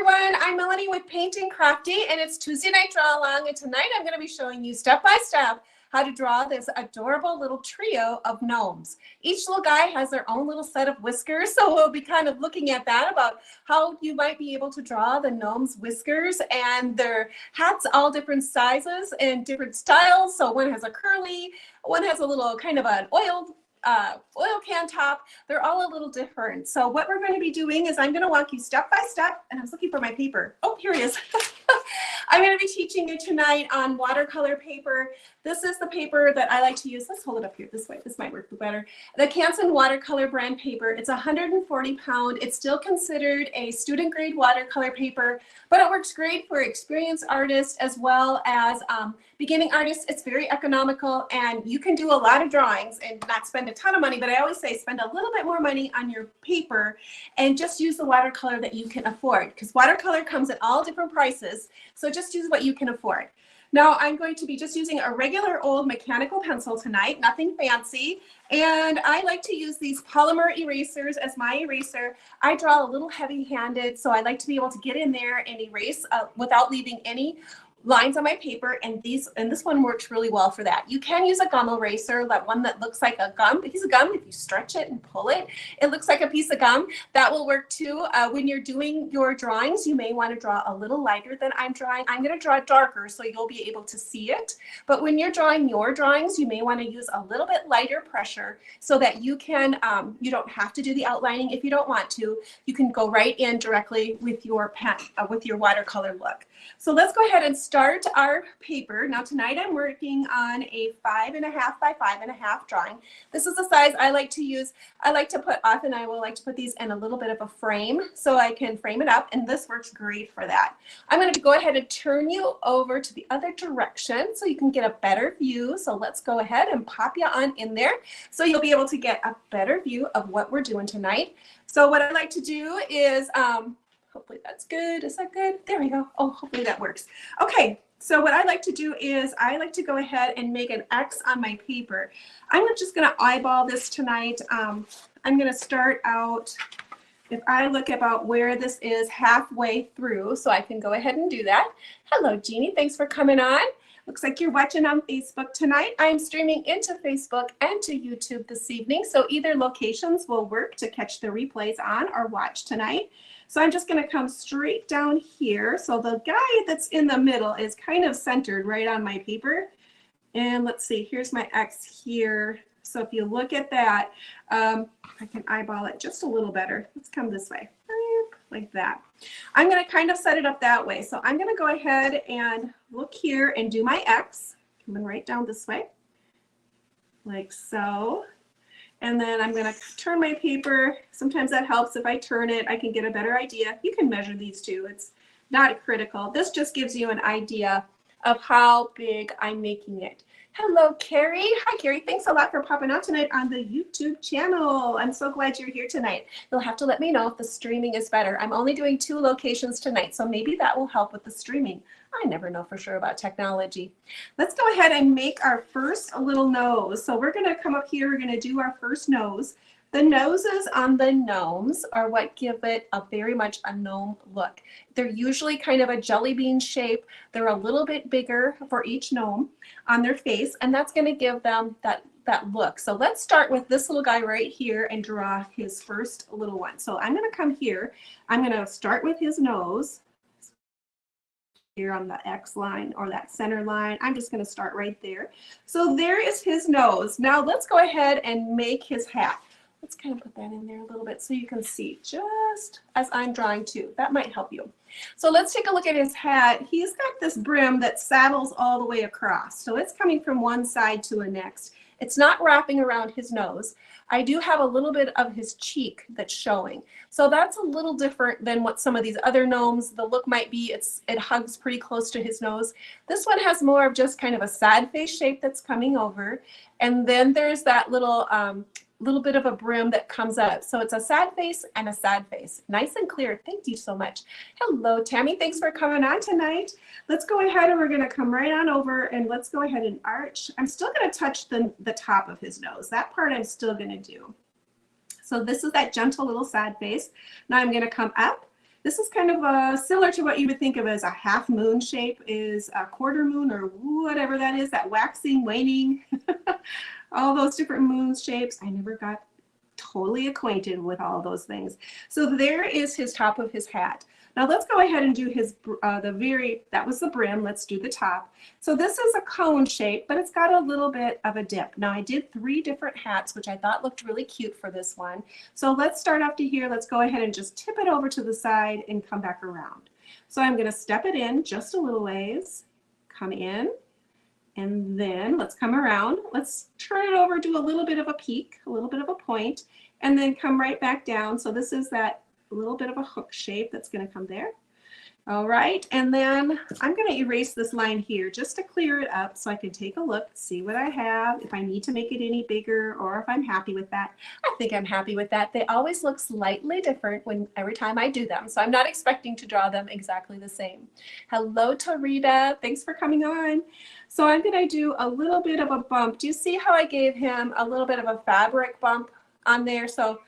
everyone, I'm Melanie with Paint and Crafty, and it's Tuesday Night Draw Along, and tonight I'm going to be showing you step by step how to draw this adorable little trio of gnomes. Each little guy has their own little set of whiskers, so we'll be kind of looking at that, about how you might be able to draw the gnomes' whiskers, and their hats all different sizes and different styles. So one has a curly, one has a little kind of an oil can top. They're all a little different. So what we're going to be doing is I'm going to walk you step by step, and I was looking for my paper. Oh, here it is. I'm going to be teaching you tonight on watercolor paper. This is the paper that I like to use. Let's hold it up here this way. This might work better. The Canson watercolor brand paper. It's 140 pound. It's still considered a student grade watercolor paper, but it works great for experienced artists as well as beginning artists. It's very economical, and you can do a lot of drawings and not spend a ton of money, but I always say spend a little bit more money on your paper and just use the watercolor that you can afford, because watercolor comes at all different prices. So just use what you can afford. Now I'm going to be just using a regular old mechanical pencil tonight, nothing fancy. And I like to use these polymer erasers as my eraser. I draw a little heavy-handed, so I like to be able to get in there and erase without leaving any lines on my paper, and this one works really well for that. You can use a gum eraser, that one that looks like a piece of gum. If you stretch it and pull it, it looks like a piece of gum. That will work too. When you're doing your drawings, you may want to draw a little lighter than I'm drawing. I'm going to draw darker so you'll be able to see it. But when you're drawing your drawings, you may want to use a little bit lighter pressure so that you can, you don't have to do the outlining if you don't want to. You can go right in directly with your pen, with your watercolor look. So let's go ahead and start our paper. Now tonight I'm working on a 5.5 by 5.5 drawing. This is the size I like to use. I like to put, often I will like to put these in a little bit of a frame so I can frame it up, and this works great for that. I'm going to go ahead and turn you over to the other direction so you can get a better view. So let's go ahead and pop you on in there so you'll be able to get a better view of what we're doing tonight. So what I like to do is, hopefully that's good. Is that good? There we go. Oh, hopefully that works. Okay, so what I like to do is I like to go ahead and make an X on my paper. I'm just going to eyeball this tonight. I'm going to start out, if I look about where this is halfway through, so I can go ahead and do that. Hello, Jeannie. Thanks for coming on. Looks like you're watching on Facebook tonight. I'm streaming into Facebook and to YouTube this evening, so either locations will work to catch the replays on or watch tonight. So I'm just going to come straight down here. So the guy that's in the middle is kind of centered right on my paper. And let's see, here's my X here. So if you look at that, I can eyeball it just a little better. Let's come this way, like that. I'm going to kind of set it up that way. So I'm going to go ahead and look here and do my X, coming right down this way, like so. And then I'm going to turn my paper. Sometimes that helps. If I turn it, I can get a better idea. You can measure these too. It's not critical. This just gives you an idea of how big I'm making it. Hello, Carrie. Hi, Carrie. Thanks a lot for popping out tonight on the YouTube channel. I'm so glad you're here tonight. You'll have to let me know if the streaming is better. I'm only doing 2 locations tonight, so maybe that will help with the streaming. I never know for sure about technology. Let's go ahead and make our first little nose. So we're going to come up here. We're going to do our first nose. The noses on the gnomes are what give it a very much a gnome look. They're usually kind of a jelly bean shape. They're a little bit bigger for each gnome on their face, and that's going to give them that look. So let's start with this little guy right here and draw his first little one. So I'm going to come here. I'm going to start with his nose here on the X line or that center line. I'm just going to start right there. So there is his nose. Now let's go ahead and make his hat. Let's kind of put that in there a little bit so you can see just as I'm drawing too. That might help you. So let's take a look at his hat. He's got this brim that saddles all the way across. So it's coming from one side to the next. It's not wrapping around his nose. I do have a little bit of his cheek that's showing. So that's a little different than what some of these other gnomes, the look might be. It hugs pretty close to his nose. This one has more of just kind of a sad face shape that's coming over. And then there's that little bit of a brim that comes up. So it's a sad face and a sad face. Nice and clear. Thank you so much. Hello, Tammy. Thanks for coming on tonight. Let's go ahead and we're going to come right on over and let's go ahead and arch. I'm still going to touch the top of his nose. That part I'm still going to do. So this is that gentle little sad face. Now I'm going to come up This is kind of similar to what you would think of as a half moon shape, is a quarter moon or whatever that is, that waxing, waning, all those different moon shapes. I never got totally acquainted with all those things. So there is his top of his hat. Now let's go ahead and do his, that was the brim, let's do the top. So this is a cone shape, but it's got a little bit of a dip. Now I did 3 different hats, which I thought looked really cute for this one. So let's start off to here, let's go ahead and just tip it over to the side and come back around. So I'm gonna step it in just a little ways, come in, and then let's come around. Let's turn it over, do a little bit of a peak, a little bit of a point, and then come right back down. So this is that little bit of a hook shape that's going to come there. All right, and then I'm going to erase this line here just to clear it up so I can take a look, see what I have, if I need to make it any bigger, or if I'm happy with that. I think I'm happy with that. They always look slightly different every time I do them, so I'm not expecting to draw them exactly the same. Hello, Tarita. Thanks for coming on. So I'm going to do a little bit of a bump. Do you see how I gave him a little bit of a fabric bump on there? So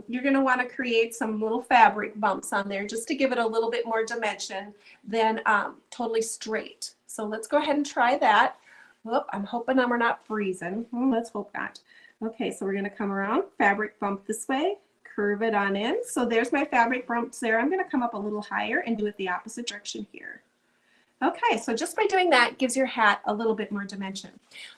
you're going to want to create some little fabric bumps on there just to give it a little bit more dimension than totally straight. So let's go ahead and try that. Whoop, I'm hoping we're not freezing. Let's hope not. Okay, so we're going to come around, fabric bump this way, curve it on in. So there's my fabric bumps there. I'm going to come up a little higher and do it the opposite direction here. Okay, so just by doing that gives your hat a little bit more dimension.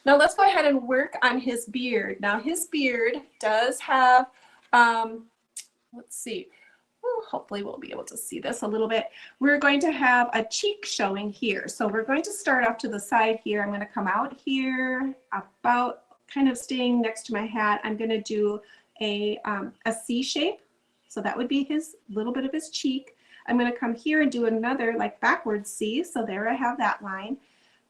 Now let's go ahead and work on his beard. Now his beard does have let's see. Ooh, hopefully we'll be able to see this a little bit. We're going to have a cheek showing here. So we're going to start off to the side here. I'm going to come out here, about kind of staying next to my hat. I'm going to do a C shape. So that would be his little bit of his cheek. I'm going to come here and do another like backwards C. So there I have that line.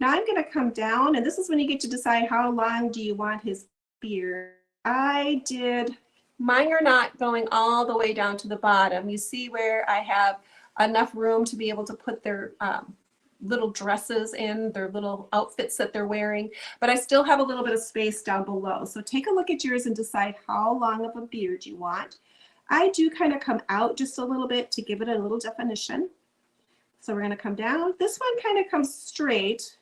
Now I'm going to come down, and this is when you get to decide how long do you want his beard. I did. Mine are not going all the way down to the bottom. You see where I have enough room to be able to put their little dresses in, their little outfits that they're wearing, but I still have a little bit of space down below. So take a look at yours and decide how long of a beard you want. I do kind of come out just a little bit to give it a little definition. So we're going to come down. This one kind of comes straight,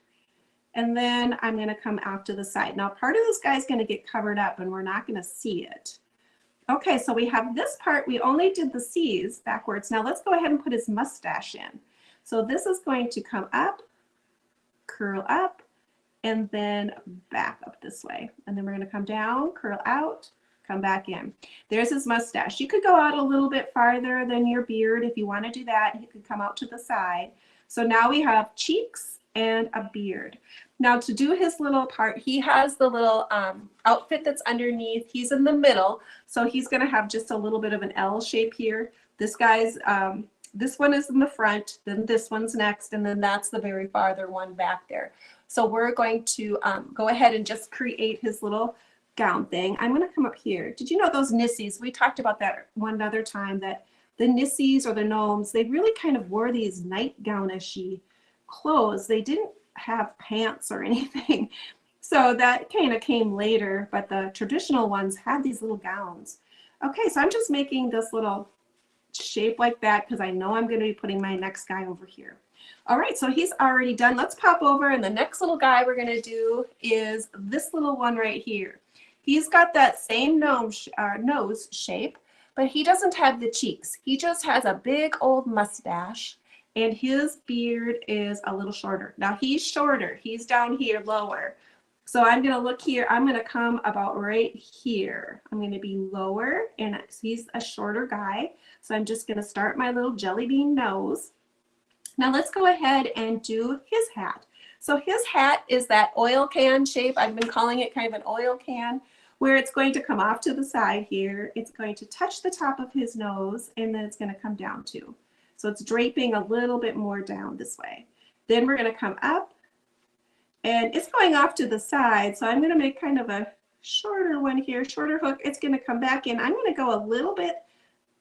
and then I'm going to come out to the side. Now part of this guy's going to get covered up and we're not going to see it. Okay, so we have this part, we only did the C's backwards. Now let's go ahead and put his mustache in. So this is going to come up, curl up, and then back up this way. And then we're going to come down, curl out, come back in. There's his mustache. You could go out a little bit farther than your beard if you want to do that. You could come out to the side. So now we have cheeks and a beard. Now to do his little part, he has the little outfit that's underneath. He's in the middle, so he's going to have just a little bit of an L shape here. This guy's, this one is in the front, then this one's next, and then that's the very farther one back there. So we're going to go ahead and just create his little gown thing. I'm going to come up here. Did you know those nissies? We talked about that one other time, that the nissies or the gnomes, they really kind of wore these nightgownish-y clothes. They didn't have pants or anything. So that kind of came later, but the traditional ones had these little gowns. Okay, so I'm just making this little shape like that because I know I'm going to be putting my next guy over here. All right, so he's already done. Let's pop over, and the next little guy we're going to do is this little one right here. He's got that same nose shape, but he doesn't have the cheeks. He just has a big old mustache, and his beard is a little shorter. Now he's shorter. He's down here lower. So I'm going to look here. I'm going to come about right here. I'm going to be lower, and he's a shorter guy. So I'm just going to start my little jelly bean nose. Now let's go ahead and do his hat. So his hat is that oil can shape. I've been calling it kind of an oil can, where it's going to come off to the side here. It's going to touch the top of his nose, and then it's going to come down too. So it's draping a little bit more down this way. Then we're going to come up, and it's going off to the side. So I'm going to make kind of a shorter one here, shorter hook. It's going to come back in. I'm going to go a little bit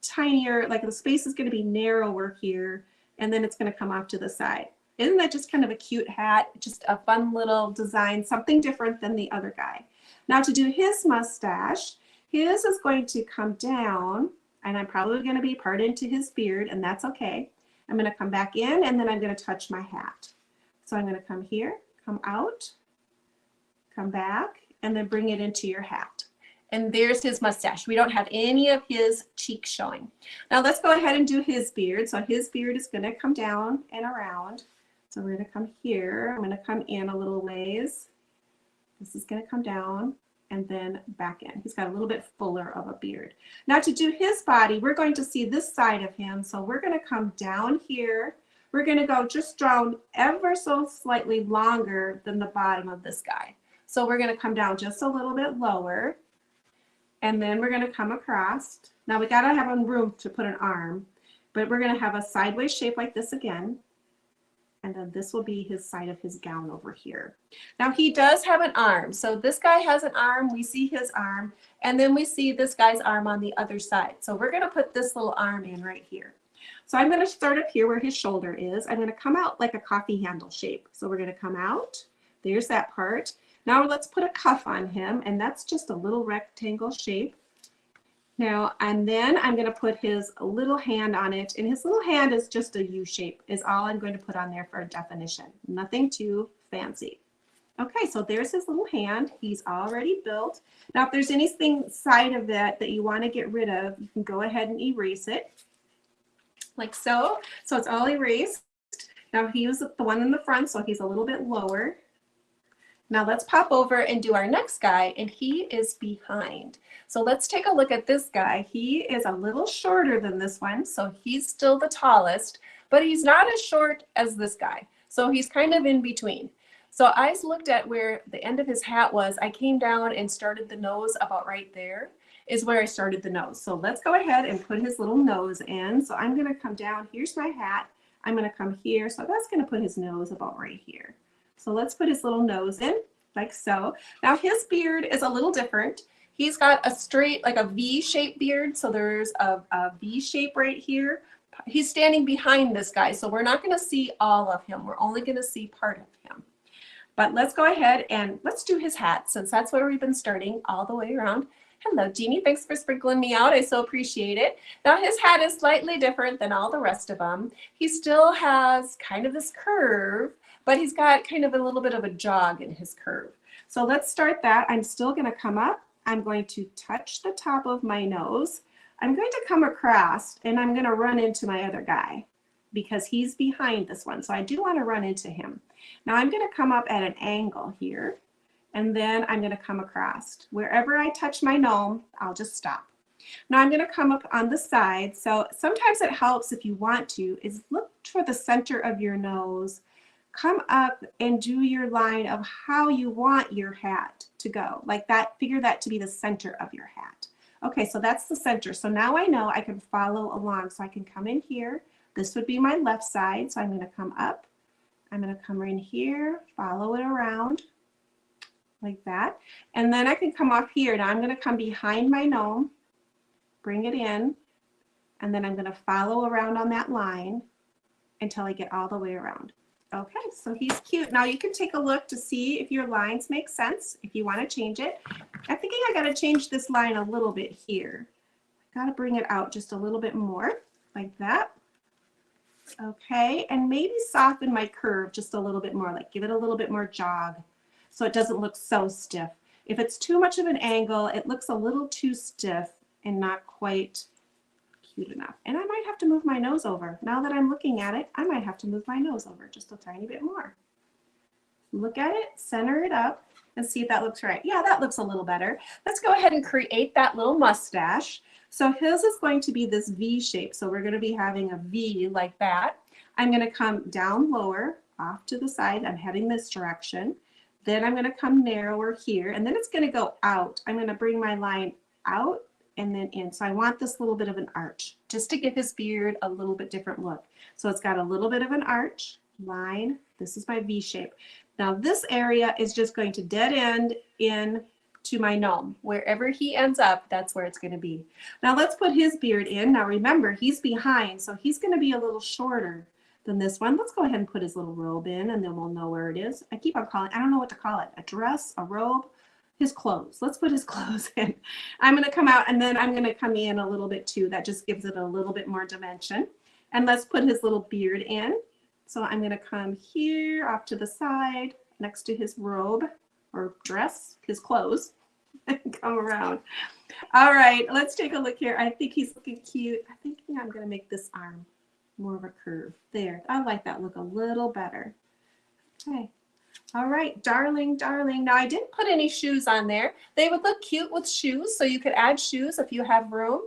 tinier, like the space is going to be narrower here, and then it's going to come off to the side. Isn't that just kind of a cute hat? Just a fun little design, something different than the other guy. Now to do his mustache, his is going to come down. and I'm probably going to be part into his beard, and that's okay. I'm going to come back in, and then I'm going to touch my hat. So I'm going to come here, come out, come back, and then bring it into your hat. And there's his mustache. We don't have any of his cheeks showing. Now let's go ahead and do his beard. So his beard is going to come down and around. So we're going to come here. I'm going to come in a little ways. This is going to come down and then back in. He's got a little bit fuller of a beard. Now to do his body, we're going to see this side of him. So we're going to come down here. We're going to go just down ever so slightly longer than the bottom of this guy. So we're going to come down just a little bit lower. And then we're going to come across. Now we got to have room to put an arm, but we're going to have a sideways shape like this again. And then this will be his side of his gown over here. Now he does have an arm. So this guy has an arm. We see his arm. And then we see this guy's arm on the other side. So we're going to put this little arm in right here. So I'm going to start up here where his shoulder is. I'm going to come out like a coffee handle shape. So we're going to come out. There's that part. Now let's put a cuff on him, and that's just a little rectangle shape. Now, and then I'm going to put his little hand on it, and his little hand is just a U shape is all I'm going to put on there for a definition. Nothing too fancy. Okay, so there's his little hand. He's already built. Now, if there's anything side of that that you want to get rid of, you can go ahead and erase it like so. So it's all erased. Now he was the one in the front, so he's a little bit lower. Now let's pop over and do our next guy, and he is behind. So let's take a look at this guy. He is a little shorter than this one, so he's still the tallest, but he's not as short as this guy. So he's kind of in between. So I looked at where the end of his hat was. I came down and started the nose about right there is where I started the nose. So let's go ahead and put his little nose in. So I'm going to come down. Here's my hat. I'm going to come here. So that's going to put his nose about right here. So let's put his little nose in like so. Now his beard is a little different. He's got a straight, like a V-shaped beard. So there's a V shape right here. He's standing behind this guy. So we're not going to see all of him. We're only going to see part of him. But let's go ahead and let's do his hat, since that's where we've been starting all the way around. Hello, Jeannie. Thanks for sprinkling me out. I so appreciate it. Now his hat is slightly different than all the rest of them. He still has kind of this curve, but he's got kind of a little bit of a jog in his curve. So let's start that. I'm still going to come up. I'm going to touch the top of my nose. I'm going to come across, and I'm going to run into my other guy because he's behind this one. So I do want to run into him. Now I'm going to come up at an angle here, and then I'm going to come across. Wherever I touch my gnome, I'll just stop. Now I'm going to come up on the side. So sometimes it helps, if you want to, is look for the center of your nose. Come up and do your line of how you want your hat to go. Like that, figure that to be the center of your hat. Okay, so that's the center. So now I know I can follow along. So I can come in here. This would be my left side. So I'm going to come up. I'm going to come in here, follow it around like that. And then I can come off here. Now I'm going to come behind my gnome, bring it in, and then I'm going to follow around on that line until I get all the way around. Okay, so he's cute. Now you can take a look to see if your lines make sense, if you want to change it. I'm thinking I got to change this line a little bit here. Got to bring it out just a little bit more, like that. Okay, and maybe soften my curve just a little bit more, like give it a little bit more jog so it doesn't look so stiff. If it's too much of an angle, it looks a little too stiff and not quite cute enough. And I might have to move my nose over. Now that I'm looking at it, I might have to move my nose over just a tiny bit more. Look at it, center it up, and see if that looks right. Yeah, that looks a little better. Let's go ahead and create that little mustache. So his is going to be this V shape. So we're going to be having a V like that. I'm going to come down lower, off to the side. I'm heading this direction. Then I'm going to come narrower here, and then it's going to go out. I'm going to bring my line out and then in. So I want this little bit of an arch just to give his beard a little bit different look. So it's got a little bit of an arch line. This is my V shape. Now this area is just going to dead end in to my gnome. Wherever he ends up, that's where it's going to be. Now let's put his beard in. Now remember, he's behind, so he's going to be a little shorter than this one. Let's go ahead and put his little robe in, and then we'll know where it is. I keep on calling, I don't know what to call it, a dress, a robe. his clothes. Let's put his clothes in. I'm going to come out and then I'm going to come in a little bit too. That just gives it a little bit more dimension. And let's put his little beard in. So I'm going to come here off to the side next to his robe or dress, his clothes, and come around. All right, let's take a look here. I think he's looking cute. I think I'm going to make this arm more of a curve. There, I like that look a little better. Okay. All right, darling, darling. Now I didn't put any shoes on there. They would look cute with shoes, so you could add shoes if you have room.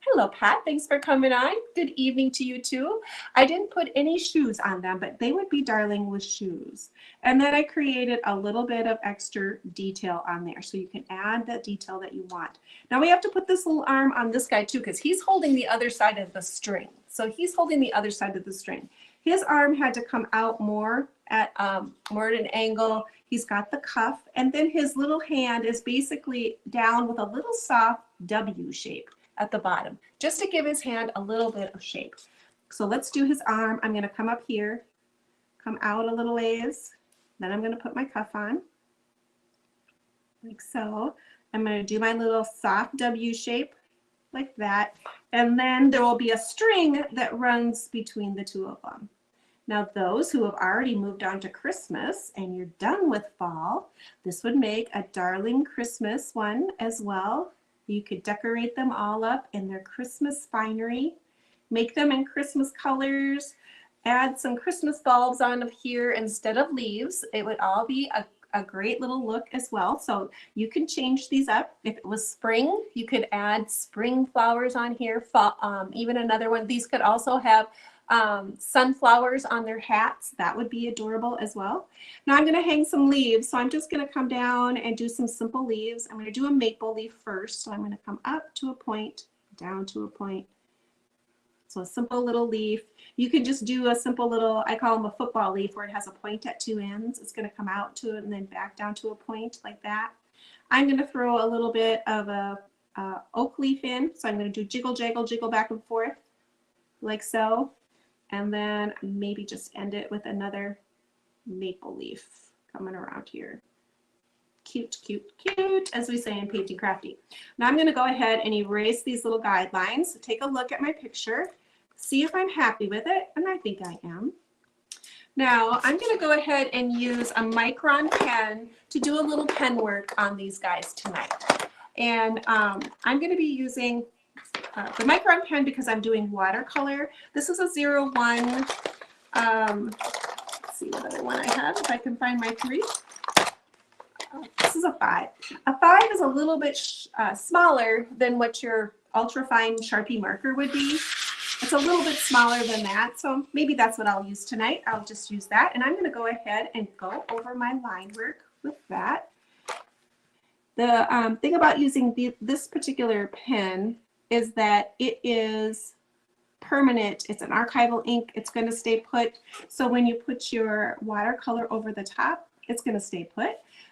Hello, Pat. Thanks for coming on. Good evening to you too. I didn't put any shoes on them, but they would be darling with shoes. And then I created a little bit of extra detail on there, so you can add that detail that you want. Now we have to put this little arm on this guy too, because he's holding the other side of the string. So he's holding the other side of the string. His arm had to come out more at an angle. He's got the cuff, and then his little hand is basically down with a little soft W shape at the bottom, just to give his hand a little bit of shape. So let's do his arm. I'm going to come up here, come out a little ways. Then I'm going to put my cuff on, like so. I'm going to do my little soft W shape, like that. And then there will be a string that runs between the two of them. Now, those who have already moved on to Christmas and you're done with fall, this would make a darling Christmas one as well. You could decorate them all up in their Christmas finery, make them in Christmas colors, add some Christmas bulbs on here instead of leaves. It would all be a great little look as well. So you can change these up. If it was spring, you could add spring flowers on here. Even another one, these could also have sunflowers on their hats. That would be adorable as well. Now I'm going to hang some leaves. So I'm just going to come down and do some simple leaves. I'm going to do a maple leaf first. So I'm going to come up to a point, down to a point. So a simple little leaf. You can just do a simple little, I call them a football leaf, where it has a point at two ends. It's going to come out to it and then back down to a point like that. I'm going to throw a little bit of a oak leaf in. So I'm going to do jiggle, jaggle, jiggle back and forth like so. And then maybe just end it with another maple leaf coming around here. Cute, cute, cute, as we say in Painting Crafty. Now I'm going to go ahead and erase these little guidelines. So take a look at my picture, see if I'm happy with it, and I think I am. Now I'm going to go ahead and use a micron pen to do a little pen work on these guys tonight. And I'm going to be using the micron pen because I'm doing watercolor. This is a 01. Let's see what other one I have, if I can find my 3. This is a 5. A 5 is a little bit smaller than what your ultra-fine Sharpie marker would be. It's a little bit smaller than that, so maybe that's what I'll use tonight. I'll just use that, and I'm going to go ahead and go over my line work with that. The thing about using this particular pen is that it is permanent. It's an archival ink. It's going to stay put. So when you put your watercolor over the top, it's going to stay put.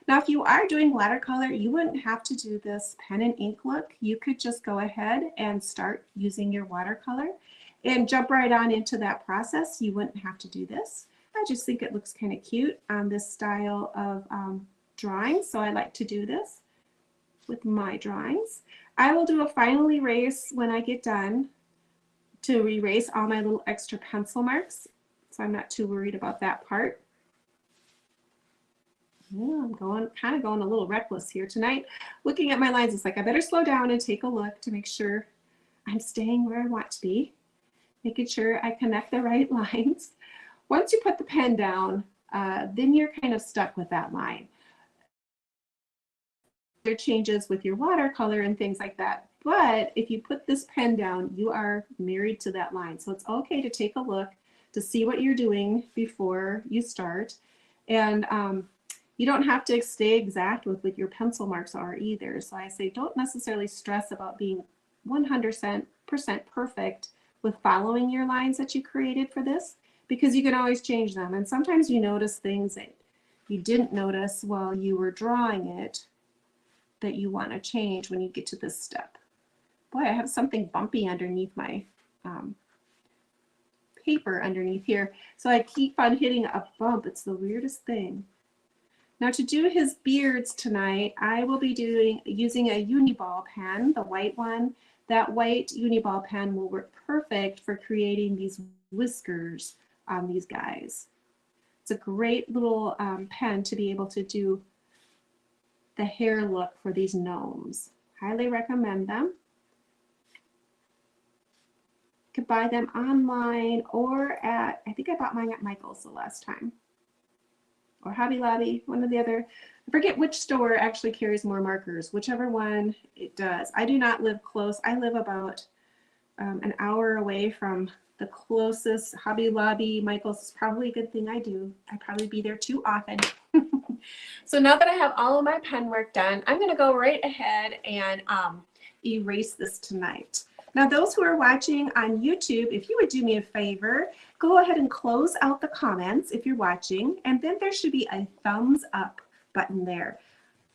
Now, if you are doing watercolor, you wouldn't have to do this pen and ink look. You could just go ahead and start using your watercolor and jump right on into that process. You wouldn't have to do this. I just think it looks kind of cute on this style of drawing. So I like to do this with my drawings. I will do a final erase when I get done to erase all my little extra pencil marks. So I'm not too worried about that part. I'm kind of going a little reckless here tonight. Looking at my lines, it's like I better slow down and take a look to make sure I'm staying where I want to be, making sure I connect the right lines. Once you put the pen down, then you're kind of stuck with that line. There are changes with your watercolor and things like that, but if you put this pen down, you are married to that line. So it's okay to take a look to see what you're doing before you start. And you don't have to stay exact with what your pencil marks are either. So I say don't necessarily stress about being 100% perfect with following your lines that you created for this, because you can always change them. And sometimes you notice things that you didn't notice while you were drawing it that you want to change when you get to this step. Boy, I have something bumpy underneath my paper underneath here. So I keep on hitting a bump. It's the weirdest thing. Now to do his beards tonight, I will be using a Uniball pen, the white one. That white Uniball pen will work perfect for creating these whiskers on these guys. It's a great little pen to be able to do the hair look for these gnomes. Highly recommend them. You could buy them online or at, I think I bought mine at Michael's the last time, or Hobby Lobby, one or the other. I forget which store actually carries more markers, whichever one it does. I do not live close. I live about an hour away from the closest Hobby Lobby. Michael's is probably a good thing I do. I probably be there too often. So now that I have all of my pen work done, I'm going to go right ahead and erase this tonight. Now those who are watching on YouTube, if you would do me a favor, go ahead and close out the comments if you're watching, and then there should be a thumbs up button there.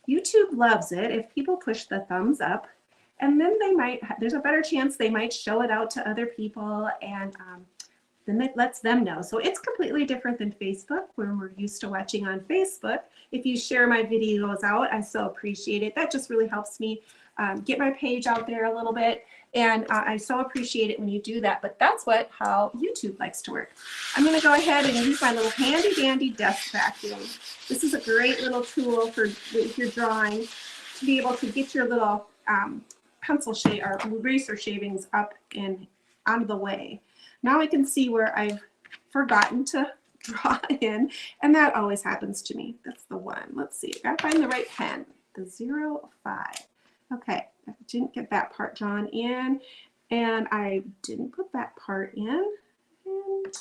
YouTube loves it if people push the thumbs up, and then they might, there's a better chance they might show it out to other people, and then it lets them know. So it's completely different than Facebook, where we're used to watching on Facebook. If you share my videos out, I so appreciate it. That just really helps me get my page out there a little bit. And I so appreciate it when you do that, but that's how YouTube likes to work. I'm going to go ahead and use my little handy dandy desk vacuum. This is a great little tool for if you're drawing, to be able to get your little pencil shade or eraser shavings up and out of the way. Now I can see where I've forgotten to draw in, and that always happens to me. That's the one. Let's see, I gotta find the right pen. The 05. Okay, I didn't get that part drawn in, and I didn't put that part in, and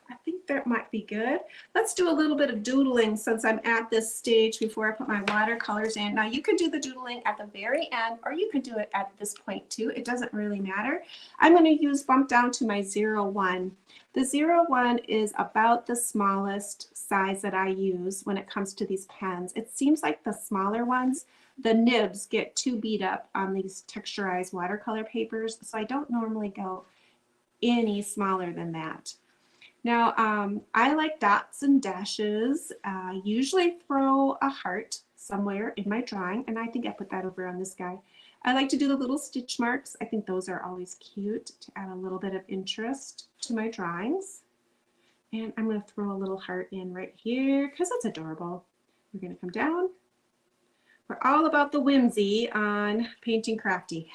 I think that might be good. Let's do a little bit of doodling since I'm at this stage before I put my watercolors in. Now you can do the doodling at the very end, or you could do it at this point too. It doesn't really matter. I'm going to bump down to my 01. The 01 is about the smallest size that I use when it comes to these pens. It seems like the smaller ones, the nibs get too beat up on these texturized watercolor papers, so I don't normally go any smaller than that. Now, I like dots and dashes. Usually throw a heart somewhere in my drawing, and I think I put that over on this guy. I like to do the little stitch marks. I think those are always cute to add a little bit of interest to my drawings. And I'm going to throw a little heart in right here because it's adorable. We're going to come down. We're all about the whimsy on Painting Crafty.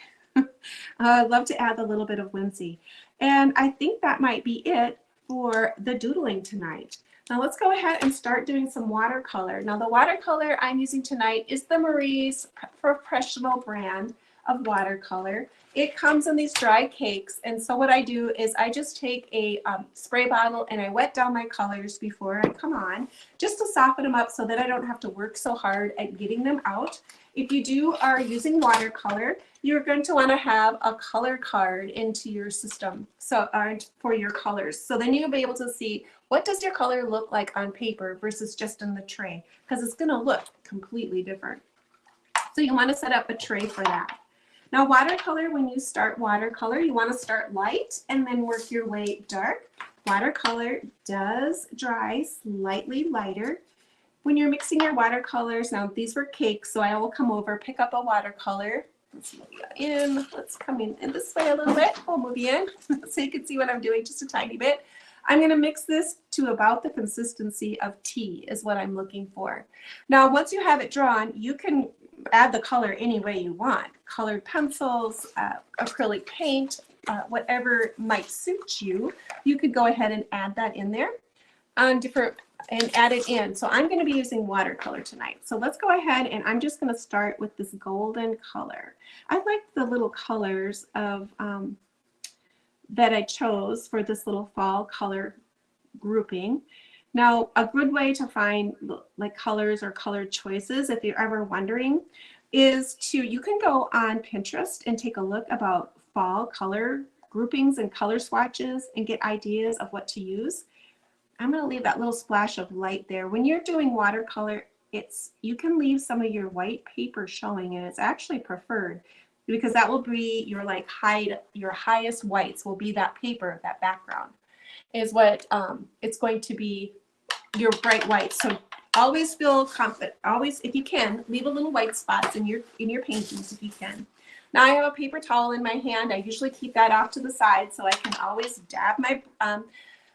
I love to add a little bit of whimsy. And I think that might be it for the doodling tonight. Now let's go ahead and start doing some watercolor. Now the watercolor I'm using tonight is the Marie's Professional brand of watercolor. It comes in these dry cakes, and so what I do is I just take a spray bottle and I wet down my colors before I come on, just to soften them up so that I don't have to work so hard at getting them out. If you are using watercolor, you're going to want to have a color card into your system, so for your colors. So then you'll be able to see what does your color look like on paper versus just in the tray, because it's going to look completely different. So you want to set up a tray for that. Now watercolor, when you start watercolor, you want to start light and then work your way dark. Watercolor does dry slightly lighter. When you're mixing your watercolors, now these were cakes, so I will come over, pick up a watercolor. Let's move you in. Let's come in this way a little bit. We'll move you in so you can see what I'm doing just a tiny bit. I'm going to mix this to about the consistency of tea is what I'm looking for. Now, once you have it drawn, you can add the color any way you want. Colored pencils, acrylic paint, whatever might suit you. You could go ahead and add that in there and add it in. So I'm going to be using watercolor tonight. So let's go ahead, and I'm just going to start with this golden color. I like the little colors of that I chose for this little fall color grouping. Now, a good way to find like colors or color choices, if you're ever wondering, is you can go on Pinterest and take a look about fall color groupings and color swatches and get ideas of what to use. I'm going to leave that little splash of light there. When you're doing watercolor, you can leave some of your white paper showing, and it's actually preferred because that will be your your highest whites will be that paper, that background is what it's going to be your bright white. So Always feel confident. Always, if you can, leave a little white spots in your paintings if you can. Now I have a paper towel in my hand. I usually keep that off to the side so I can always dab my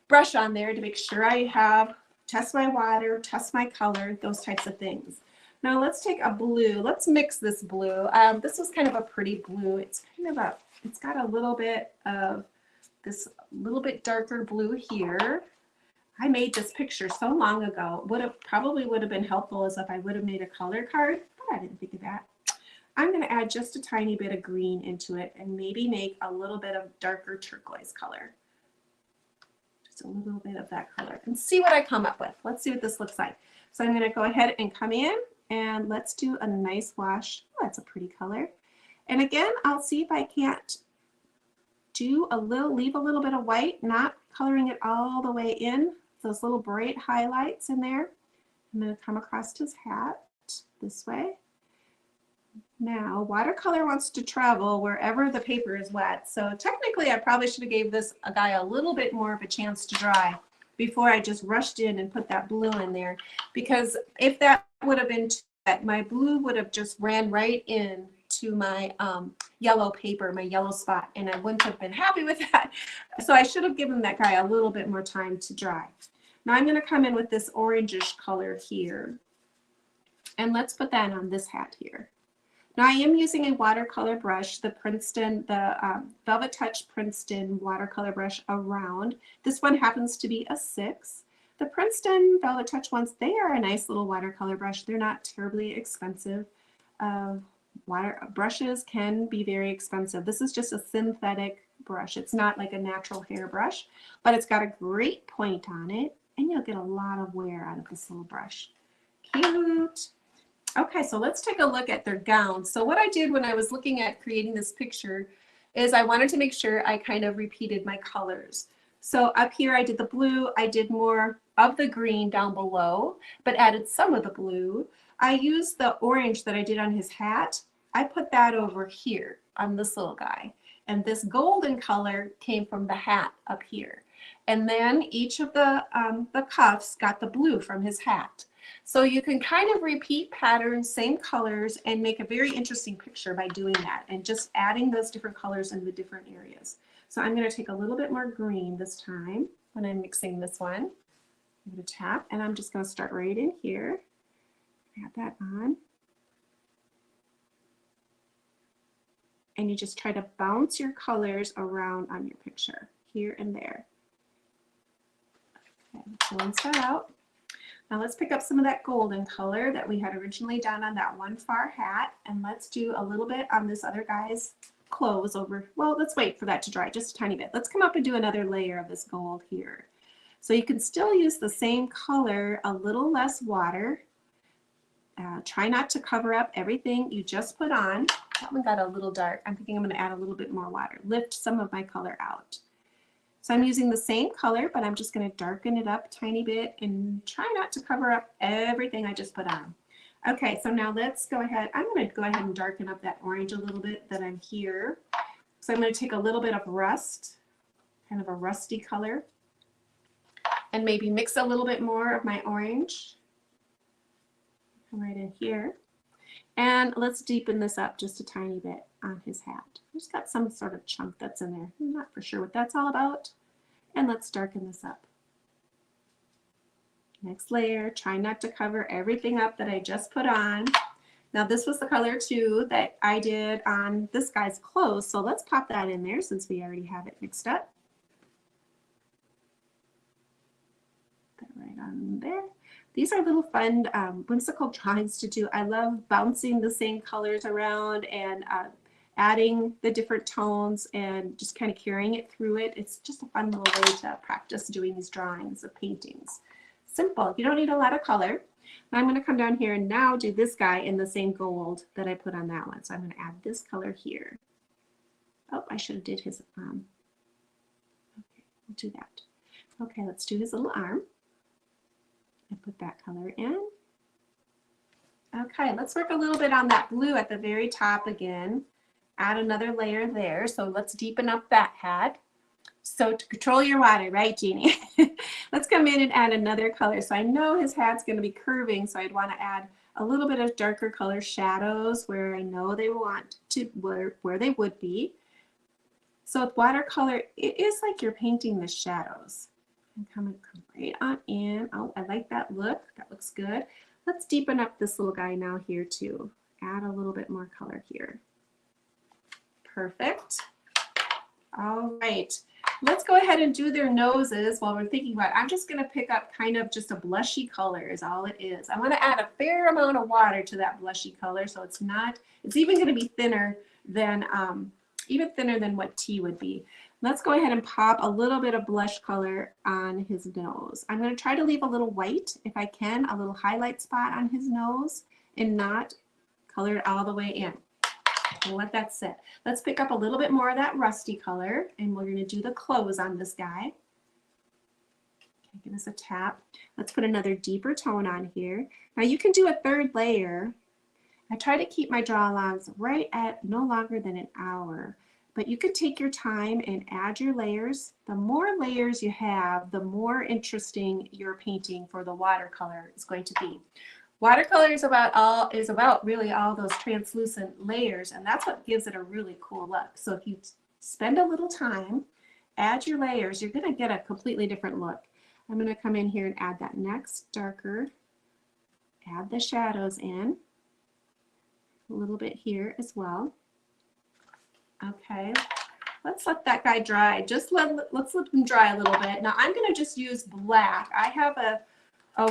brush on there to make sure I have, test my water, test my color, those types of things. Now let's take a blue. Let's mix this blue. This was kind of a pretty blue. It's kind of it's got a little bit of this little bit darker blue here. I made this picture so long ago. Probably would have been helpful as if I would have made a color card, but I didn't think of that. I'm going to add just a tiny bit of green into it and maybe make a little bit of darker turquoise color. Just a little bit of that color and see what I come up with. Let's see what this looks like. So I'm going to go ahead and come in and let's do a nice wash. Oh, that's a pretty color. And again, I'll see if I can't do leave a little bit of white, not coloring it all the way in. Those little bright highlights in there. I'm going to come across his hat this way. Now, watercolor wants to travel wherever the paper is wet. So technically, I probably should have gave this guy a little bit more of a chance to dry before I just rushed in and put that blue in there. Because if that would have been too wet, my blue would have just ran right in to my yellow paper, my yellow spot, and I wouldn't have been happy with that. So I should have given that guy a little bit more time to dry. Now I'm going to come in with this orangish color here, and let's put that on this hat here. Now I am using a watercolor brush, the Velvet Touch Princeton watercolor brush around. This one happens to be a 6. The Princeton Velvet Touch ones, they are a nice little watercolor brush. They're not terribly expensive. Brushes can be very expensive. This is just a synthetic brush. It's not like a natural hair brush, but it's got a great point on it, and you'll get a lot of wear out of this little brush. Cute. Okay, so let's take a look at their gowns. So what I did when I was looking at creating this picture is I wanted to make sure I kind of repeated my colors. So up here I did the blue, I did more of the green down below, but added some of the blue. I used the orange that I did on his hat. I put that over here on this little guy. And this golden color came from the hat up here. And then each of the cuffs got the blue from his hat. So you can kind of repeat patterns, same colors, and make a very interesting picture by doing that and just adding those different colors in the different areas. So I'm going to take a little bit more green this time when I'm mixing this one. I'm going to tap, and I'm just going to start right in here. Add that on. And you just try to bounce your colors around on your picture, here and there. Okay, balance that out. Now let's pick up some of that golden color that we had originally done on that one far hat, and let's do a little bit on this other guy's clothes over. Well, let's wait for that to dry just a tiny bit. Let's come up and do another layer of this gold here. So you can still use the same color, a little less water. Try not to cover up everything you just put on. That one got a little dark. I'm thinking I'm going to add a little bit more water. Lift some of my color out. So I'm using the same color, but I'm just going to darken it up a tiny bit and try not to cover up everything I just put on. Okay, so now let's go ahead. I'm going to go ahead and darken up that orange a little bit that I'm here. So I'm going to take a little bit of rust, kind of a rusty color, and maybe mix a little bit more of my orange. Come right in here. And let's deepen this up just a tiny bit on his hat. There's got some sort of chunk that's in there. I'm not for sure what that's all about. And let's darken this up. Next layer, try not to cover everything up that I just put on. Now this was the color too that I did on this guy's clothes. So let's pop that in there since we already have it mixed up. Put that right on there. These are little fun, whimsical drawings to do. I love bouncing the same colors around and adding the different tones and just kind of carrying it through it. It's just a fun little way to practice doing these drawings of paintings. Simple. You don't need a lot of color. Now I'm going to come down here and now do this guy in the same gold that I put on that one. So I'm going to add this color here. Oh, I should have did his arm. Okay, we'll do that. Okay, let's do his little arm. And put that color in. Okay, let's work a little bit on that blue at the very top again. Add another layer there. So let's deepen up that hat. So to control your water, right, Jeannie? Let's come in and add another color. So I know his hat's going to be curving, so I'd want to add a little bit of darker color shadows where I know they want to, where they would be. So with watercolor, it is like you're painting the shadows. And come right on in. Oh, I like that look. That looks good. Let's deepen up this little guy now here too. Add a little bit more color here. Perfect. All right. Let's go ahead and do their noses while we're thinking about it. I'm just going to pick up kind of just a blushy color is all it is. I want to add a fair amount of water to that blushy color, so it's even going to be thinner than what tea would be. Let's go ahead and pop a little bit of blush color on his nose. I'm going to try to leave a little white, if I can, a little highlight spot on his nose and not color it all the way in. We'll let that sit. Let's pick up a little bit more of that rusty color, and we're going to do the close on this guy. Okay, give us a tap. Let's put another deeper tone on here. Now you can do a third layer. I try to keep my draw alongs right at no longer than an hour, but you could take your time and add your layers. The more layers you have, the more interesting your painting for the watercolor is going to be. Watercolor is about really all those translucent layers, and that's what gives it a really cool look. So if you spend a little time, add your layers, you're going to get a completely different look. I'm going to come in here and add that next darker, add the shadows in, a little bit here as well. Okay, let's let that guy dry. Let's let him dry a little bit. Now I'm going to just use black. I have a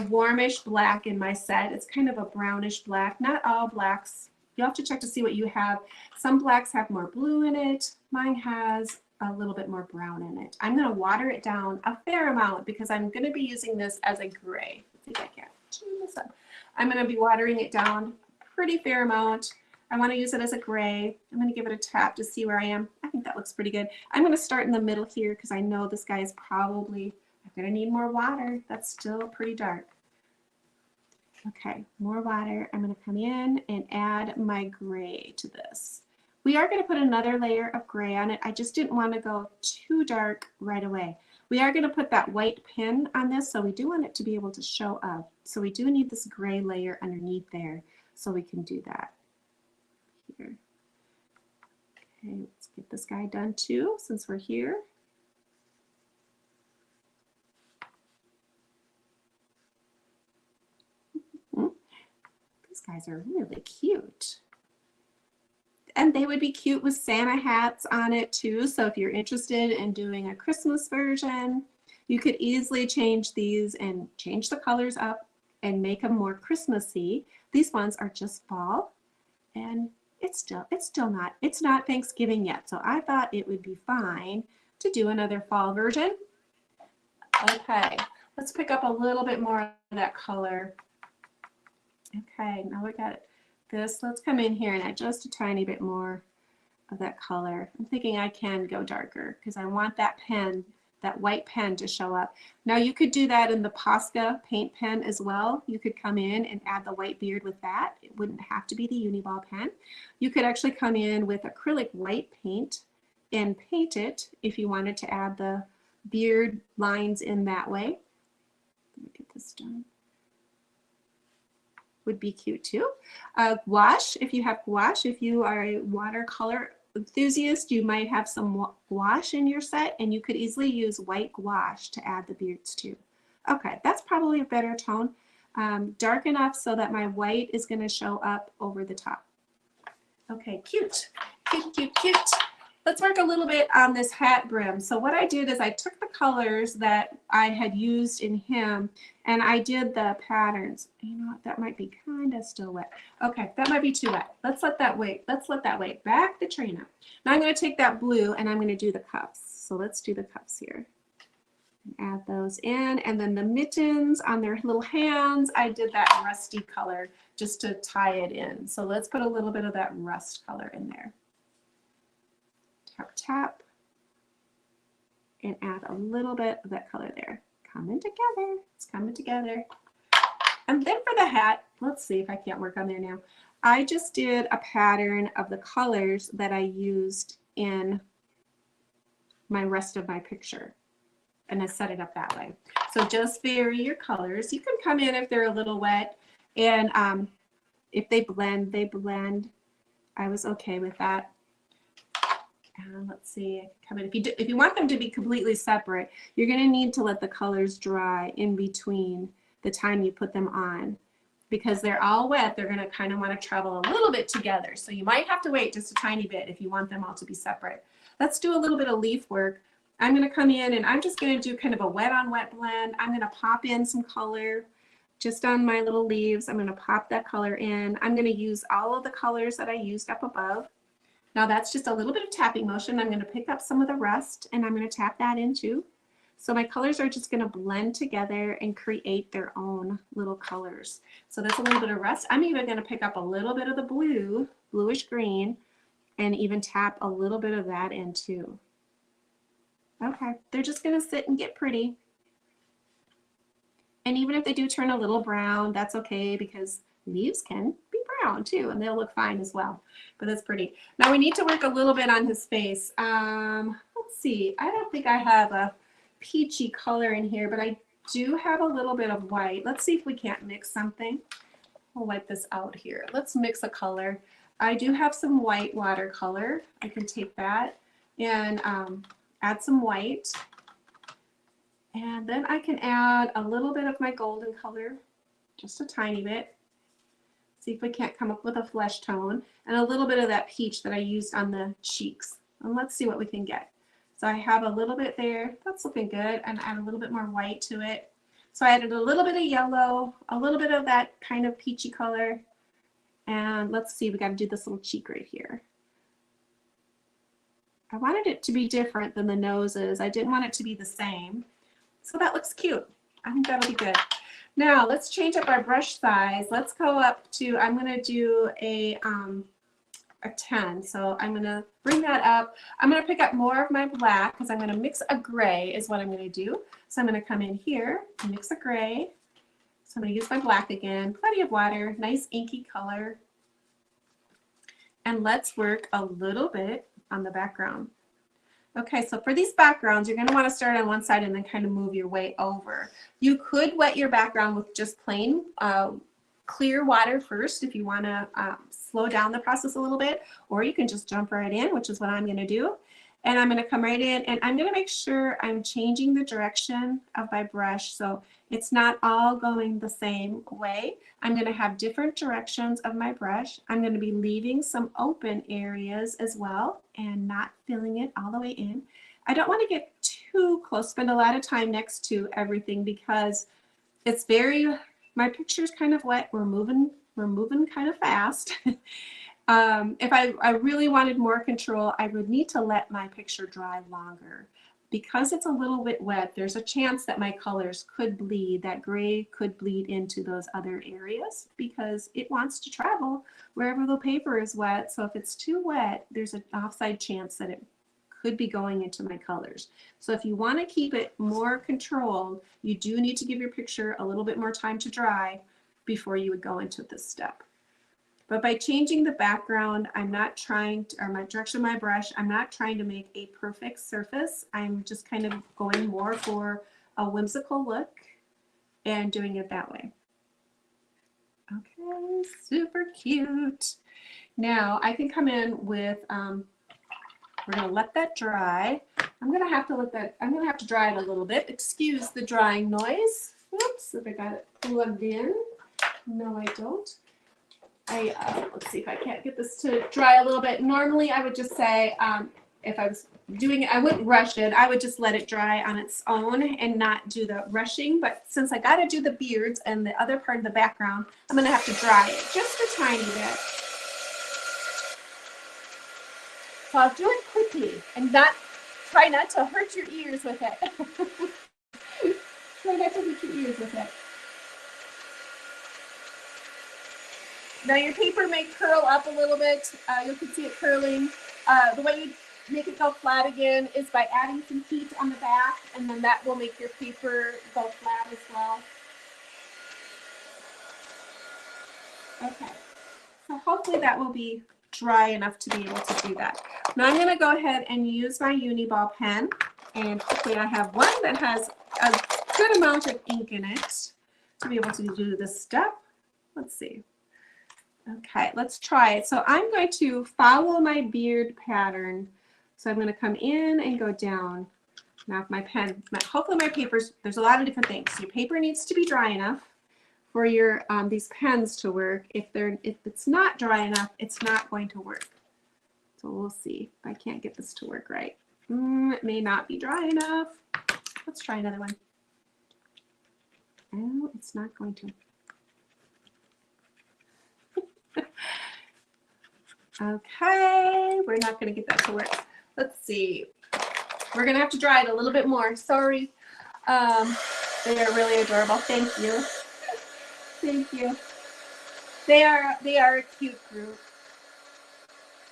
warmish black in my set. It's kind of a brownish black. Not all blacks. You'll have to check to see what you have. Some blacks have more blue in it. Mine has a little bit more brown in it. I'm going to water it down a fair amount because I'm going to be using this as a gray. I think I can turn this up. I'm going to be watering it down a pretty fair amount. I want to use it as a gray. I'm going to give it a tap to see where I am. I think that looks pretty good. I'm going to start in the middle here because I know this guy is probably, I'm going to need more water. That's still pretty dark. Okay, more water. I'm going to come in and add my gray to this. We are going to put another layer of gray on it. I just didn't want to go too dark right away. We are going to put that white pen on this, so we do want it to be able to show up. So we do need this gray layer underneath there so we can do that. Here. Okay, let's get this guy done too since we're here. These guys are really cute. And they would be cute with Santa hats on it too. So if you're interested in doing a Christmas version, you could easily change these and change the colors up and make them more Christmassy. These ones are just fall, and it's not Thanksgiving yet. So I thought it would be fine to do another fall version. Okay, let's pick up a little bit more of that color. Okay, now we got this. Let's come in here and add just a tiny bit more of that color. I'm thinking I can go darker because I want that pen, that white pen, to show up. Now you could do that in the Posca paint pen as well. You could come in and add the white beard with that. It wouldn't have to be the Uniball pen. You could actually come in with acrylic white paint and paint it if you wanted to add the beard lines in that way. Let me get this done. Would be cute too. Gouache, if you have gouache, if you are a watercolor enthusiast, you might have some gouache in your set, and you could easily use white gouache to add the beards too. Okay, that's probably a better tone. Dark enough so that my white is going to show up over the top. Okay, cute, cute, cute, cute. Let's work a little bit on this hat brim. So what I did is I took the colors that I had used in him and I did the patterns. You know what, that might be kind of still wet. Okay, that might be too wet. Let's let that wait. Let's let that wait. Back the train up. Now I'm going to take that blue and I'm going to do the cuffs. So let's do the cuffs here. Add those in, and then the mittens on their little hands, I did that rusty color just to tie it in. So let's put a little bit of that rust color in there. Tap, tap, and add a little bit of that color there. Coming together. It's coming together. And then for the hat, let's see if I can't work on there now. I just did a pattern of the colors that I used in my rest of my picture. And I set it up that way. So just vary your colors. You can come in if they're a little wet, and if they blend, they blend. I was okay with that. And let's see, come in. If you want them to be completely separate, you're going to need to let the colors dry in between the time you put them on. Because they're all wet, they're going to kind of want to travel a little bit together. So you might have to wait just a tiny bit if you want them all to be separate. Let's do a little bit of leaf work. I'm going to come in and I'm just going to do kind of a wet on wet blend. I'm going to pop in some color just on my little leaves. I'm going to pop that color in. I'm going to use all of the colors that I used up above. Now that's just a little bit of tapping motion. I'm going to pick up some of the rest and I'm going to tap that in too. So my colors are just going to blend together and create their own little colors. So that's a little bit of rest. I'm even going to pick up a little bit of the blue, bluish green, and even tap a little bit of that in too. Okay, they're just going to sit and get pretty. And even if they do turn a little brown, that's okay because leaves can be brown too, and they'll look fine as well. But that's pretty. Now we need to work a little bit on his face. Let's see. I don't think I have a peachy color in here, but I do have a little bit of white. Let's see if we can't mix something. I'll wipe this out here. Let's mix a color. I do have some white watercolor. I can take that and add some white. And then I can add a little bit of my golden color, just a tiny bit. See if we can't come up with a flesh tone, and a little bit of that peach that I used on the cheeks. And let's see what we can get. So I have a little bit there. That's looking good. And add a little bit more white to it. So I added a little bit of yellow, a little bit of that kind of peachy color. And let's see, we got to do this little cheek right here. I wanted it to be different than the noses. I didn't want it to be the same. So that looks cute. I think that'll be good. Now let's change up our brush size. Let's go up to, I'm going to do a 10. So I'm going to bring that up. I'm going to pick up more of my black because I'm going to mix a gray is what I'm going to do. So I'm going to come in here and mix a gray. So I'm going to use my black again. Plenty of water, nice inky color. And let's work a little bit on the background. Okay, so for these backgrounds, you're going to want to start on one side and then kind of move your way over. You could wet your background with just plain clear water first if you want to slow down the process a little bit, or you can just jump right in, which is what I'm going to do. And I'm going to come right in and I'm going to make sure I'm changing the direction of my brush so it's not all going the same way. I'm going to have different directions of my brush. I'm going to be leaving some open areas as well and not filling it all the way in. I don't want to get too close, spend a lot of time next to everything because it's my picture's kind of wet. We're moving kind of fast. If I really wanted more control, I would need to let my picture dry longer. Because it's a little bit wet, there's a chance that my colors could bleed, that gray could bleed into those other areas because it wants to travel wherever the paper is wet. So if it's too wet, there's an offside chance that it could be going into my colors. So if you want to keep it more controlled, you do need to give your picture a little bit more time to dry before you would go into this step. But by changing the background, I'm not trying to, or my direction of my brush, I'm not trying to make a perfect surface. I'm just kind of going more for a whimsical look and doing it that way. Okay, super cute. Now I can come in with, we're gonna let that dry. I'm gonna have to dry it a little bit. Excuse the drying noise. Oops, if I got it plugged in. No, I don't. Let's see if I can't get this to dry a little bit. Normally I would just say, if I was doing it, I wouldn't rush it. I would just let it dry on its own and not do the rushing. But since I got to do the beards and the other part of the background, I'm going to have to dry it just a tiny bit. So I'll do it quickly and try not to hurt your ears with it. Try not to hurt your ears with it. Now your paper may curl up a little bit. You can see it curling. The way you make it go flat again is by adding some heat on the back, and then that will make your paper go flat as well. Okay, so hopefully that will be dry enough to be able to do that. Now I'm going to go ahead and use my uni ball pen, and hopefully I have one that has a good amount of ink in it to be able to do this step. Let's see. Okay, let's try it. So I'm going to follow my beard pattern. So I'm going to come in and go down. Now if my pen, hopefully my papers, there's a lot of different things. Your paper needs to be dry enough for your these pens to work. If it's not dry enough, it's not going to work. So we'll see. I can't get this to work right. It may not be dry enough. Let's try another one. Oh, it's not going to. Okay, we're not going to get that to work. Let's see. We're going to have to dry it a little bit more. Sorry. They are really adorable. Thank you. Thank you. They are a cute group.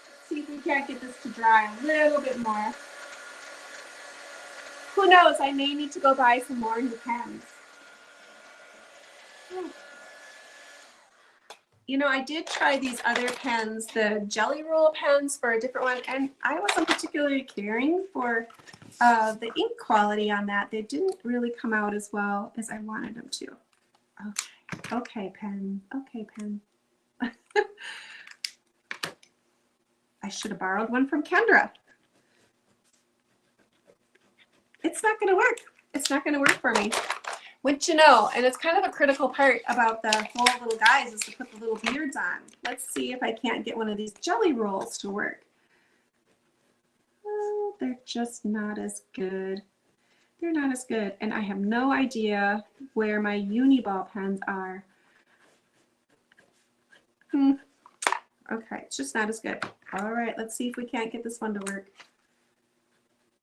Let's see if we can't get this to dry a little bit more. Who knows? I may need to go buy some more new pens. You know, I did try these other pens, the Jelly Roll pens, for a different one, and I wasn't particularly caring for the ink quality on that. They didn't really come out as well as I wanted them to. Okay, okay, pen. Okay, pen. I should have borrowed one from Kendra. It's not going to work. It's not going to work for me. Wouldn't you know? And it's kind of a critical part about the whole little guys is to put the little beards on. Let's see if I can't get one of these jelly rolls to work. Oh, they're just not as good. They're not as good. And I have no idea where my uni ball pens are. Okay, it's just not as good. All right, let's see if we can't get this one to work.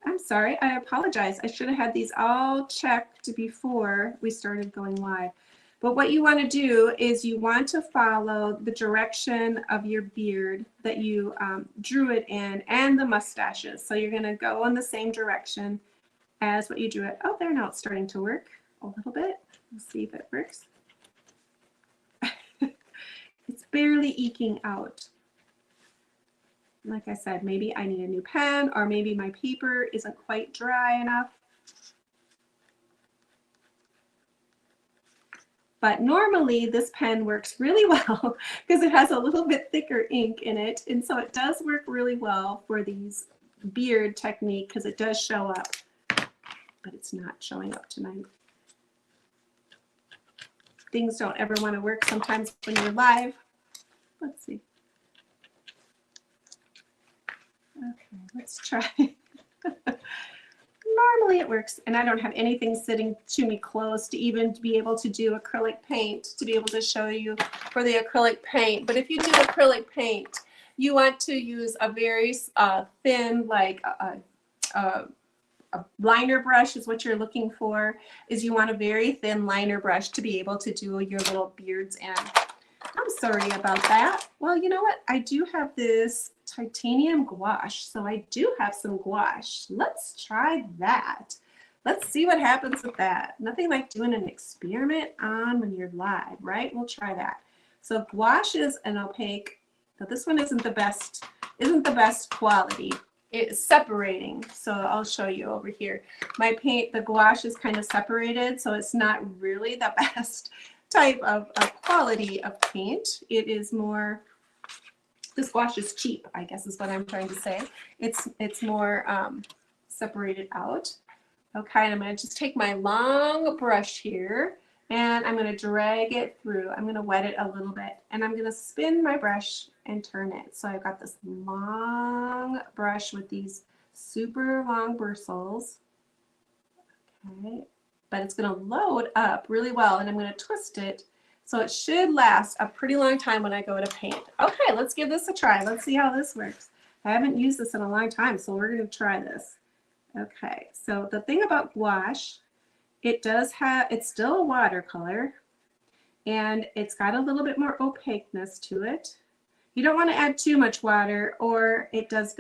I'm sorry, I apologize. I should have had these all checked before we started going live. But what you want to do is you want to follow the direction of your beard that you drew it in and the mustaches. So you're going to go in the same direction as what you drew it. Oh, there, now it's starting to work a little bit. Let's see if it works. It's barely eking out. Like I said, maybe I need a new pen, or maybe my paper isn't quite dry enough. But normally this pen works really well because it has a little bit thicker ink in it. And so it does work really well for these beard technique because it does show up, but it's not showing up tonight. Things don't ever want to work sometimes when you're live. Let's see. Okay, let's try. Normally it works, and I don't have anything sitting to me close to even be able to do acrylic paint, to be able to show you for the acrylic paint. But if you do acrylic paint, you want to use a very thin, like a liner brush is what you're looking for, is you want a very thin liner brush to be able to do your little beards in. I'm sorry about that. Well, you know what? I do have this titanium gouache, so I do have some gouache. Let's try that. Let's see what happens with that. Nothing like doing an experiment on when you're live, right? We'll try that. So gouache is an opaque, but this one isn't the best quality. It's separating, so I'll show you over here. My paint, the gouache is kind of separated, so it's not really the best type of quality of paint. It is more, this gouache is cheap, I guess is what I'm trying to say. It's more separated out. Okay, and I'm going to just take my long brush here and I'm going to drag it through. I'm going to wet it a little bit and I'm going to spin my brush and turn it. So I've got this long brush with these super long bristles. Okay, but it's going to load up really well and I'm going to twist it so it should last a pretty long time when I go to paint. Okay, let's give this a try. Let's see how this works. I haven't used this in a long time, so we're going to try this. Okay, so the thing about gouache, it's still a watercolor and it's got a little bit more opaqueness to it. You don't want to add too much water or it just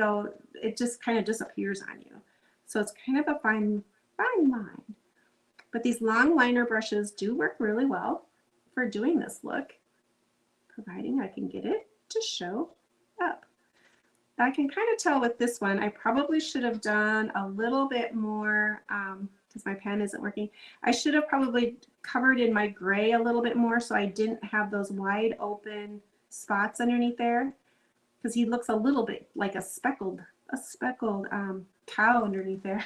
kind of disappears on you. So it's kind of a fine line. But these long liner brushes do work really well for doing this look, providing I can get it to show up. I can kind of tell with this one, I probably should have done a little bit more, because my pen isn't working. I should have probably covered in my gray a little bit more so I didn't have those wide open spots underneath there, because he looks a little bit like a speckled cow underneath there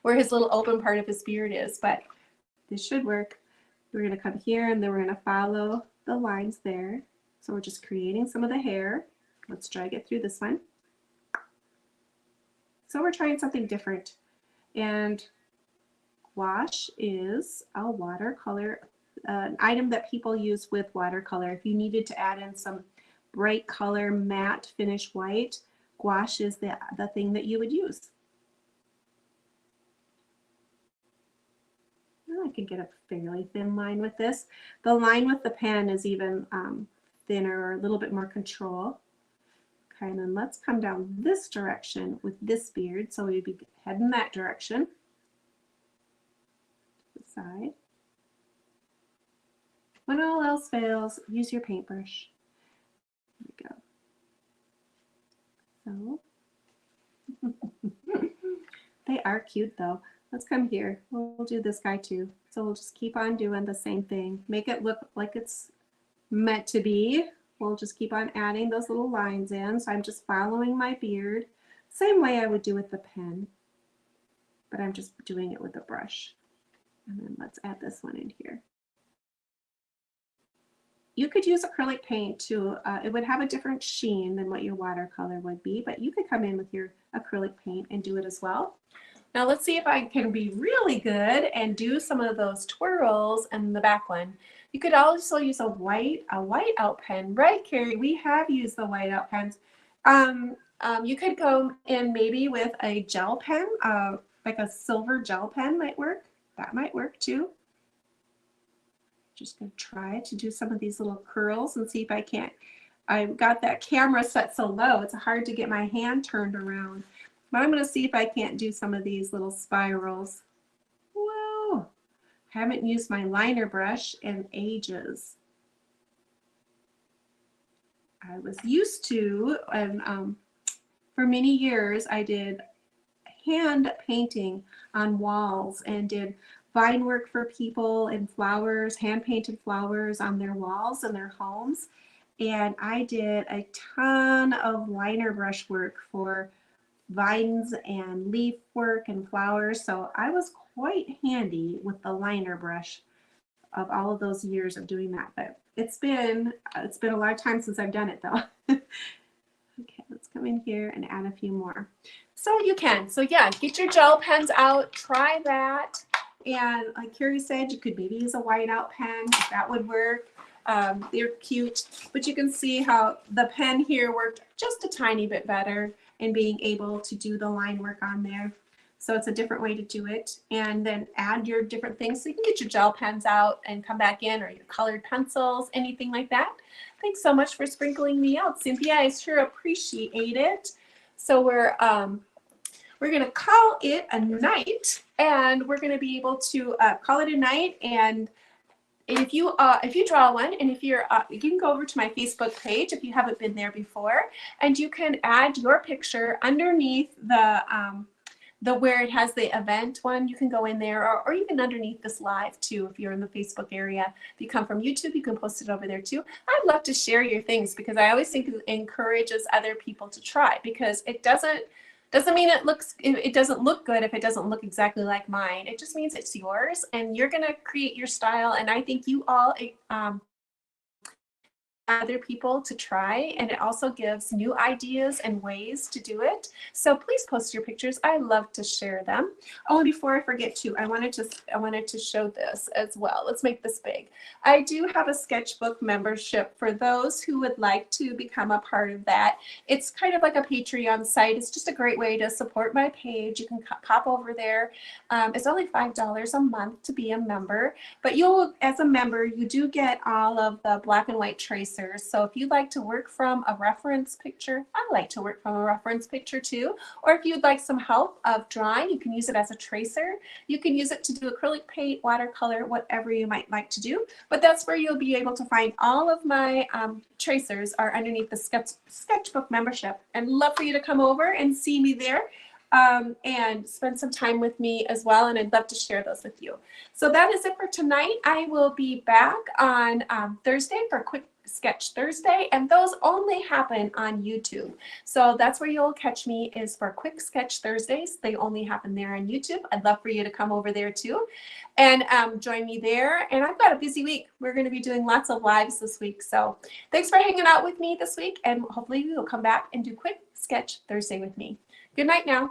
where his little open part of his beard is, but this should work. We're going to come here and then we're going to follow the lines there. So we're just creating some of the hair. Let's drag it through this one. So we're trying something different. And gouache is a watercolor, an item that people use with watercolor. If you needed to add in some bright color, matte finish white, gouache is the thing that you would use. I could get a fairly thin line with this. The line with the pen is even thinner, or a little bit more control. Okay, and then let's come down this direction with this beard. So we'd be heading that direction. The side. When all else fails, use your paintbrush. There we go. So they are cute though. Let's come here. We'll do this guy too. So we'll just keep on doing the same thing. Make it look like it's meant to be. We'll just keep on adding those little lines in. So I'm just following my beard. Same way I would do with the pen, but I'm just doing it with a brush. And then let's add this one in here. You could use acrylic paint too. It would have a different sheen than what your watercolor would be, but you could come in with your acrylic paint and do it as well. Now let's see if I can be really good and do some of those twirls in the back one. You could also use a white out pen, right, Carrie? We have used the white out pens. You could go in maybe with a gel pen, like a silver gel pen might work. That might work too. Just gonna try to do some of these little curls and see if I can't. I've got that camera set so low, it's hard to get my hand turned around. But I'm gonna see if I can't do some of these little spirals. Whoa, haven't used my liner brush in ages. I was used to, and for many years, I did hand painting on walls and did vine work for people and flowers, hand painted flowers on their walls in their homes. And I did a ton of liner brush work for vines and leaf work and flowers. So I was quite handy with the liner brush of all of those years of doing that. But it's been a lot of time since I've done it though. Okay, let's come in here and add a few more. So you can. So yeah, get your gel pens out, try that. And like Carrie said, you could maybe use a whiteout pen. That would work. They're cute, but you can see how the pen here worked just a tiny bit better in being able to do the line work on there. So it's a different way to do it. And then add your different things. So you can get your gel pens out and come back in, or your colored pencils, anything like that. Thanks so much for sprinkling me out, Cynthia. I sure appreciate it. So we're going to call it a night, and we're going to be able to call it a night. And if you draw one, and if you're you can go over to my Facebook page if you haven't been there before, and you can add your picture underneath the where it has the event one. You can go in there, or even underneath this live too. If you're in the Facebook area, if you come from YouTube, you can post it over there too. I'd love to share your things, because I always think it encourages other people to try, because it doesn't mean it doesn't look good if it doesn't look exactly like mine. It just means it's yours, and you're going to create your style. And I think you all other people to try, and it also gives new ideas and ways to do it. So please post your pictures. I love to share them. Oh, and before I forget to, I wanted to show this as well. Let's make this big. I do have a sketchbook membership for those who would like to become a part of that. It's kind of like a Patreon site. It's just a great way to support my page. You can pop over there. It's only $5 a month to be a member, but you'll, as a member, you do get all of the black and white trace tracers. So if you'd like to work from a reference picture, I like to work from a reference picture too. Or if you'd like some help of drawing, you can use it as a tracer. You can use it to do acrylic paint, watercolor, whatever you might like to do. But that's where you'll be able to find all of my tracers are underneath the sketchbook membership. And love for you to come over and see me there. And spend some time with me as well, and I'd love to share those with you. So that is it for tonight. I will be back on Thursday for Quick Sketch Thursday, and those only happen on YouTube. So that's where you'll catch me, is for Quick Sketch Thursdays. They only happen there on YouTube. I'd love for you to come over there too and join me there. And I've got a busy week. We're going to be doing lots of lives this week. So thanks for hanging out with me this week, and hopefully you'll come back and do Quick Sketch Thursday with me. Good night now.